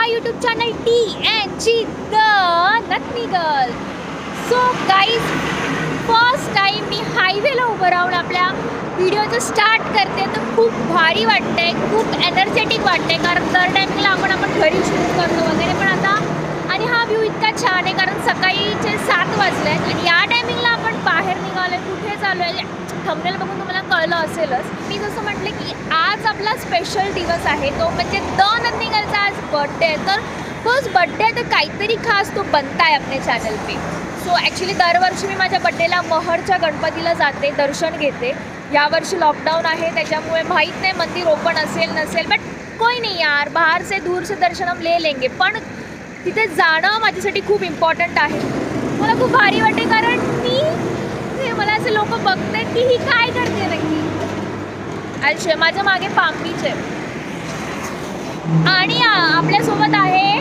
My YouTube channel TNG the Nathni girl. So guys, first time मी हायवेला उभं राहून आपल्या व्हिडिओचं स्टार्ट करते तर खूप भारी वाटतंय, खूप एनर्जेटिक वाटतंय. कारण दर टायमिंगला आपण घरी शूट करतो वगैरे, पण आता आणि हा व्ह्यू इतका छान आहे कारण सकाळीचे 7 वाजले आहेत आणि या टायमिंगला आपण बाहेर निघालोय. कुठे चालू आहे थंबनेल बघून तुम्हाला कळलं असेलच. मी जसं म्हटलं की आज आपला स्पेशल दिवस आहे, तो म्हणजे द नथनी गर्लचा आज बर्थडे आहे. तर तोच बर्थडे आहे तर काहीतरी खास तो बनता है अपने चॅनल पे. सो ॲक्च्युली दरवर्षी मी माझ्या बर्थडेला महरच्या गणपतीला जाते, दर्शन घेते. यावर्षी लॉकडाऊन आहे त्याच्यामुळे माहीत नाही मंदिर ओपन असेल नसेल, बट कोई नाही यार, बाहर से दूर से दर्शन हम ले लेंगे. पण तिथे जाणं माझ्यासाठी खूप इम्पॉर्टंट आहे. मला खूप भारी वाटते कारण मला असे लोक बघतात की ही काय करते नक्की. आयुष्य माझ्या मागे पामबीच आहे आणि आपल्यासोबत आहे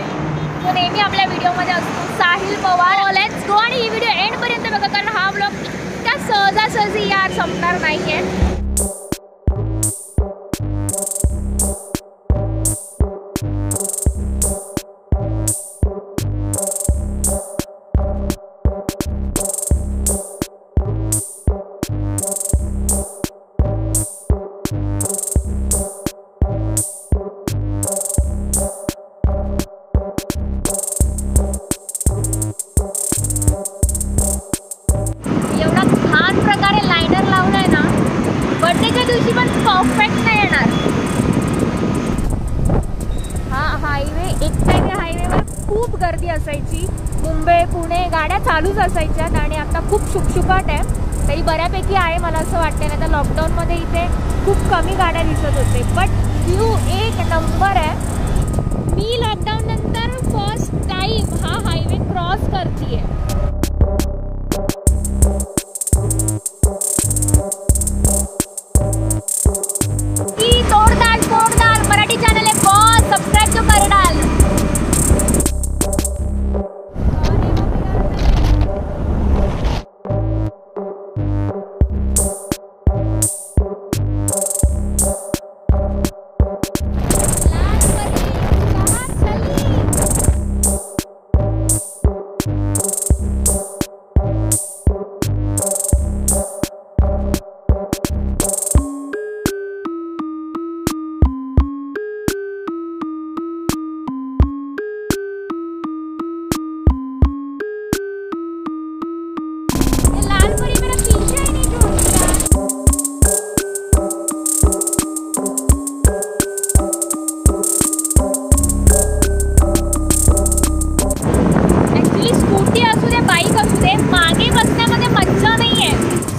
तो नेहमी आपल्या व्हिडिओमध्ये असतो, साहिल पवार. लेट्स गो आणि ही व्हिडिओ एंडपर्यंत बघा कारण हा व्लॉग त्या सहजासहजी यार संपणार नाही आहे. परफेक्ट नाही येणार हा हायवे. एक टाइम या हायवेवर खूप गर्दी असायची, मुंबई पुणे गाड्या चालूच असायच्यात आणि आता खूप शुकशुकाट आहे. तरी बऱ्यापैकी आहे मला असं वाटतं. नाही तर लॉकडाऊनमध्ये इथे खूप कमी गाड्या दिसत होते, बट व्ह्यू एक नंबर आहे. मी लॉकडाऊन नंतर फर्स्ट टाइम हा हायवे क्रॉस करते. मराठी चॅनल आहे बहुत, सबस्क्राइब तो कर डाल.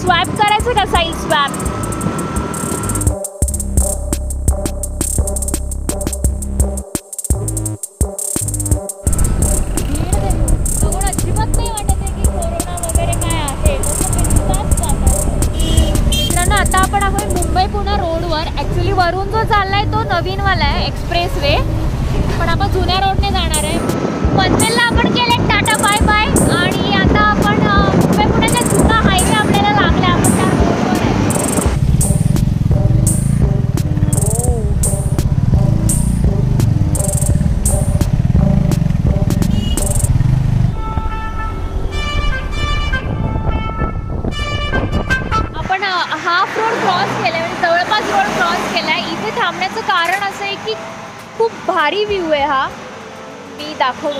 स्वॅप करायचं का साईड स्वॅप. बघून अजिबात नाही वाटत आहे की कोरोना वगैरे काय आहे. मित्रांनो, आता आपण आहोत मुंबई पुणे रोडवर. ॲक्च्युली वरून जो चाललाय तो नवीनवाला आहे एक्सप्रेस वे, पण आपण जुन्या रोडने जाणार आहे. पनवेलला आपण केले टाटा बाय बाय आणि आता आपण मुंबई पुण्याचा जुना हायवे आपल्याला लागला. आपण त्या रोडवर आहे. आपण हाफ रोड क्रॉस केलाय, म्हणजे जवळपास रोड क्रॉस केलाय. इथे थांबण्याचं कारण असं आहे की खूप भारी व्ह्यू आहे हा. मी दाखवू.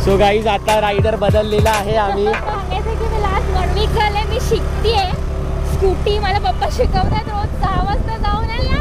सो गाईज, आता रायडर बदललेला आहे आम्ही. मी लास्ट 1 वीक झाले मी शिकतेय स्कूटी. मला पप्पा शिकवतात रोज 6 वाजता जाऊन आल्या.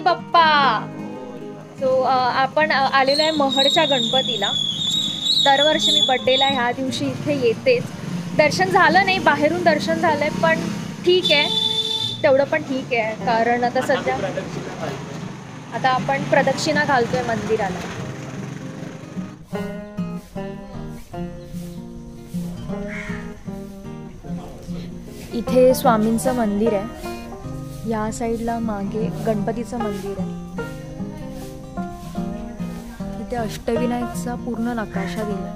बाप्पा. सो आपण आलेलो आहे महडच्या गणपतीला. दरवर्षी मी बड्डेला ह्या दिवशी इथे येतेच. दर्शन झालं नाही, बाहेरून दर्शन झालंय, पण ठीक आहे, तेवढं पण ठीक आहे. कारण आता सध्या आता आपण प्रदक्षिणा घालतोय मंदिराला. इथे स्वामींचं मंदिर आहे, या साईडला मागे गणपतीचं मंदिर आहे. इथे अष्टविनायकचा पूर्ण नकाशा दिला.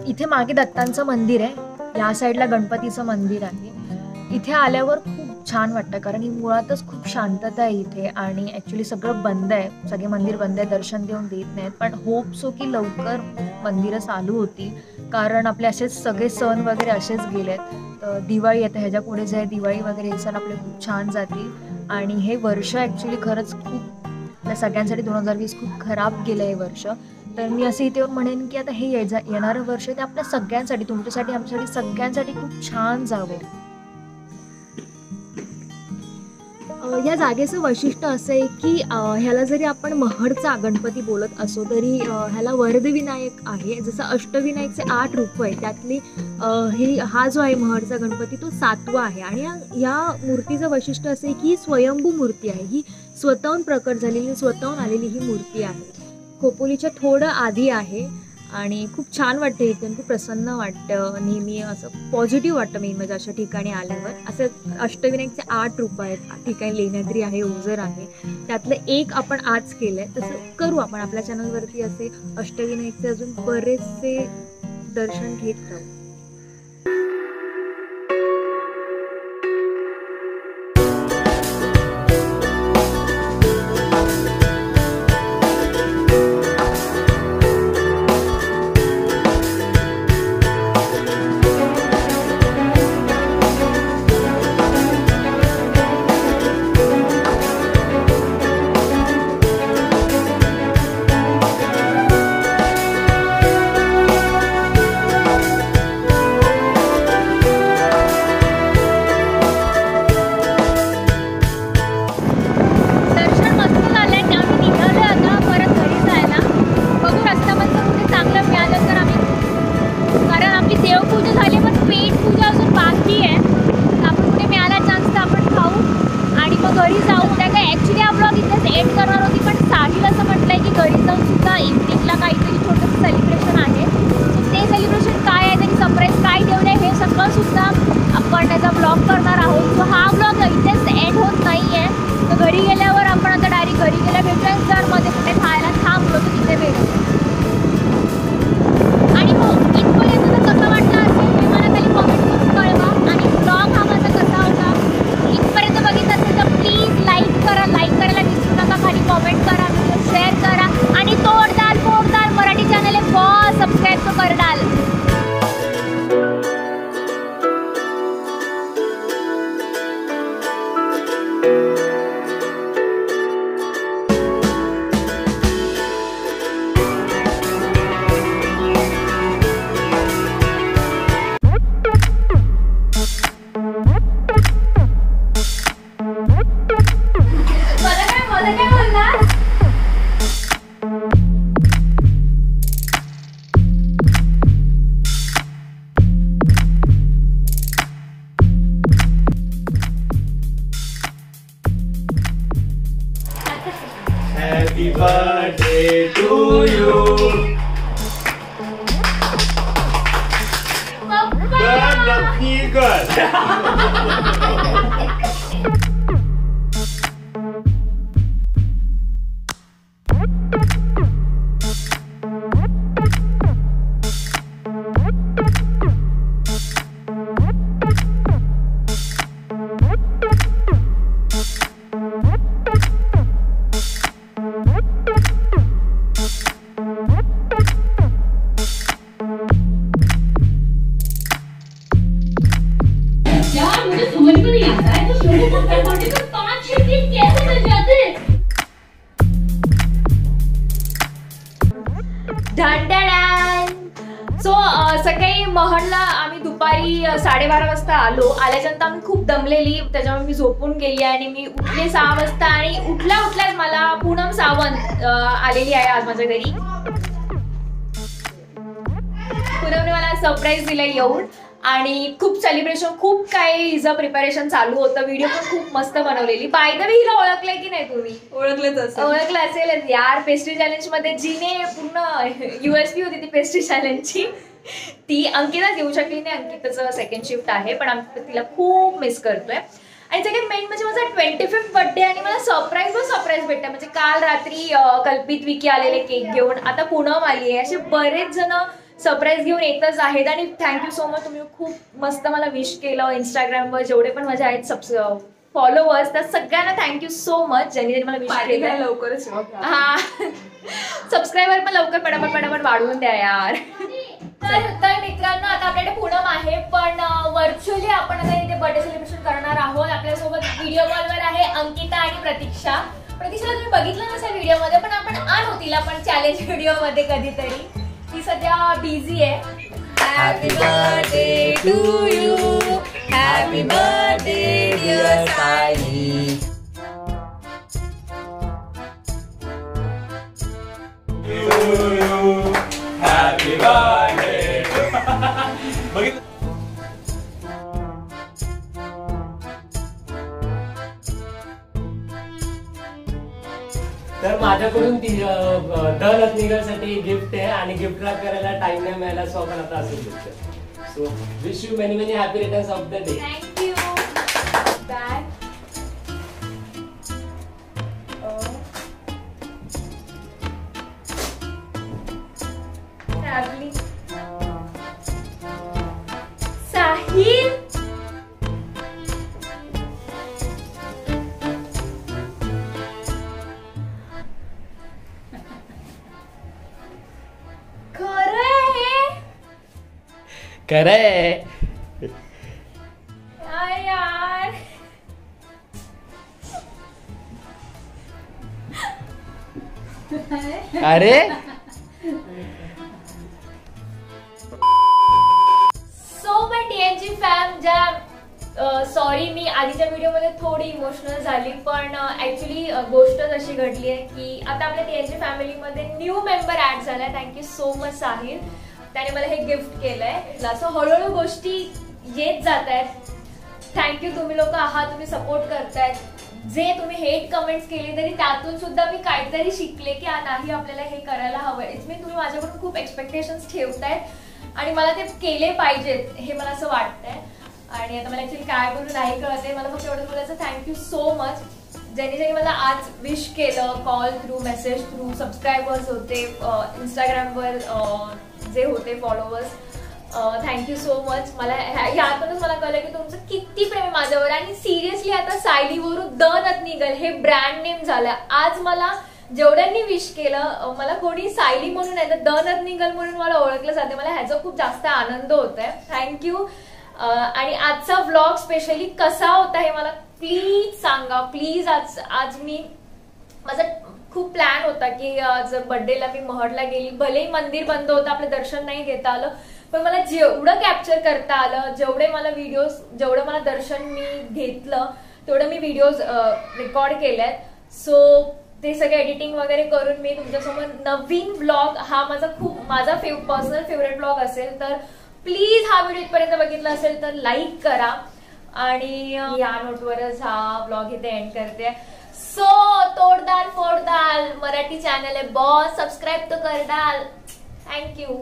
इथे मागे दत्तांचं मंदिर आहे, या साईडला गणपतीचं मंदिर आहे. इथे आल्यावर खूप छान वाटतं, कारण ही मुळातच खूप शांतता आहे इथे. आणि ॲक्च्युली सगळं बंद आहे, सगळे मंदिर बंद आहे, दर्शन देऊन देत नाहीत. पण होप सो की लवकर मंदिरं चालू होती, कारण आपले असेच सगळे सण वगैरे असेच गेलेत. तर दिवाळी आता ह्याच्या पुढे जे आहे दिवाळी वगैरे हे सण आपले खूप छान जातील. आणि हे वर्ष ॲक्च्युली खरंच खूप आपल्या सगळ्यांसाठी 2020 खूप खराब गेलं हे वर्ष. तर मी असं इथे म्हणेन की आता हे येणारं वर्ष ते आपल्या सगळ्यांसाठी, तुमच्यासाठी, आमच्यासाठी, सगळ्यांसाठी खूप छान जावं. या जागेचं वैशिष्ट्य असं आहे की ह्याला जरी आपण महडचा गणपती बोलत असो तरी ह्याला वरदविनायक आहे. जसं अष्टविनायकचे 8 रूप आहे, त्यातली हा जो आहे महडचा गणपती तो 7वा आहे. आणि या मूर्तीचं वैशिष्ट्य असं आहे की ही स्वयंभू मूर्ती आहे, ही स्वतःहून प्रकट झालेली, स्वतःहून आलेली ही मूर्ती आहे. खोपोलीच्या थोडं आधी आहे आणि खूप छान वाटतं इथे, खूप प्रसन्न वाटतं. नेहमी असं पॉझिटिव्ह वाटतं मेन म्हणजे अशा ठिकाणी आल्यावर. असं अष्टविनायकचे 8 रूप आहेत, ठिकाणी लेण्याद्री आहे, ओझर आहे, त्यातलं एक आपण आज केलं आहे. तसं करू आपण आपल्या चॅनलवरती असे अष्टविनायकचे अजून बरेचसे दर्शन घेत राहू. Happy birthday to you. Lucky girl. आता है तो छोटे से बर्थडे पे 5-6 गिफ्ट कैसे मिल जाते हैं? सो सकाळी महडला आम्ही दुपारी 12:30 वाजता आलो. आल्याच्यानंतर आम्ही खूप दमलेली, त्याच्यामुळे मी झोपून गेली आणि मी उठले 6 वाजता आणि उठल्याच मला पूनम सावंत आलेली आहे आज माझ्या घरी. पूनमने मला सरप्राईज दिलं येऊन आणि खूप सेलिब्रेशन, खूप काही हिचं प्रिपरेशन चालू होतं. व्हिडिओ पण खूप मस्त बनवलेली. बाय द वे हिला ओळखलंय की नाही तुम्ही? ओळखलं असेलच यार. पेस्ट्री चॅलेंज मध्ये जिने पूर्ण USP होती ती पेस्ट्री चॅलेंजची, ती अंकिता येऊ शकली नाही. अंकिताचं सेकंड शिफ्ट आहे, पण आम्ही तिला खूप मिस करतोय. आणि सगळ्यात मेन म्हणजे माझा 25th बर्थडे आणि मला सरप्राईज भेटतं. म्हणजे काल रात्री कल्पित विकी आलेले केक घेऊन, आता पूनम आली आहे. असे बरेच जण सरप्राईज घेऊन येतच आहेत. आणि थँक्यू सो मच, तुम्ही खूप मस्त मला विश केलं. इंस्टाग्रामवर जेवढे पण माझे आहेत फॉलोअर्स, त्या सगळ्यांना थँक्यू सो मच ज्यांनी मला विश केलं. लवकरच हा सबस्क्रायबर पण लवकर पटापट वाढवून द्या यार. तर मित्रांनो, आता आपल्याकडे पूनम आहे, पण व्हर्च्युअली आपण आता इथे बर्थडे सेलिब्रेशन करणार आहोत. आपल्यासोबत व्हिडिओ कॉलवर आहे अंकिता आणि प्रतीक्षा. प्रतीक्षाला तुम्ही बघितलं नसेल व्हिडिओमध्ये, पण आपण आणू तिला पण चॅलेंज व्हिडिओमध्ये कधीतरी. ती सध्या बिझी आहे. Happy birthday to you, happy birthday dear Sai. Happy birthday. तर माझ्याकडून ती दल निघासाठी गिफ्ट आहे आणि गिफ्ट रॅप करायला टाइम नाही मिळाला, सो आपण आता असं बोलतो. So wish you many many happy returns of the day. Thank you. Bag traveling Sahil. खरंय यार. अरे so my TNG fam, sorry मी आधीच्या व्हिडिओमध्ये थोडी इमोशनल झाली, पण ऍक्च्युली गोष्ट अशी घडली आहे की आता आपल्या TNG फॅमिलीमध्ये न्यू मेंबर ऍड झालाय. थँक्यू सो मच साहिल, त्याने मला हे गिफ्ट केलंय. असं हळूहळू गोष्टी येत जात आहेत. थँक्यू, तुम्ही लोक आहात, तुम्ही सपोर्ट करतायत. जे तुम्ही हेट कमेंट्स केले तरी त्यातून सुद्धा मी काहीतरी शिकले की नाही आपल्याला हे करायला हवं. इट्स मीन तुम्ही माझ्याकडून खूप एक्सपेक्टेशन्स ठेवतायत आणि मला ते केले पाहिजेत हे मला असं वाटतंय. आणि आता मला ऍक्च्युली काय बोलू नाही कळते. मला फक्त एवढं बोलायचं, थँक्यू सो मच ज्यांनी मला आज विश केलं, call through, message through, subscribers होते, इंस्टाग्रामवर जे होते फॉलोअर्स. Thank you so much. मला ह्यातूनच मला कळलं की तुमचं किती प्रेम आहे माझ्यावर. आणि सिरियसली आता सायलीवरून द नथ निघल हे ब्रँड नेम झालं. आज मला जेवढ्यांनी विश केलं, मला कोणी सायली म्हणून नाही तर द नथ निघल म्हणून मला ओळखलं जाते. मला ह्याचा खूप जास्त आनंद होत आहे. थँक्यू. आणि आजचा व्लॉग स्पेशली कसा होता हे मला प्लीज सांगा, प्लीज. आज मी माझा खूप प्लॅन होता की जर बर्थडेला मी महडला गेली, भलेही मंदिर बंद होतं, आपलं दर्शन नाही घेता आलं, पण मला जेवढं कॅप्चर करता आलं, जेवढे मला व्हिडिओज, जेवढं मला दर्शन मी घेतलं तेवढं मी व्हिडिओज रेकॉर्ड केलेत. सो ते सगळे एडिटिंग वगैरे करून मी तुमच्यासमोर नवीन व्लॉग, हा माझा पर्सनल फेवरेट व्लॉग असेल. तर प्लीज हा व्हिडिओ इथपर्यंत बघितला असेल तर लाईक करा. आणि या नोटवरच हा व्लॉग इथे एंड करते. सो तोडदाल फोडदाल मराठी चॅनल आहे बॉस, सबस्क्राईब तो करदाल. थँक्यू.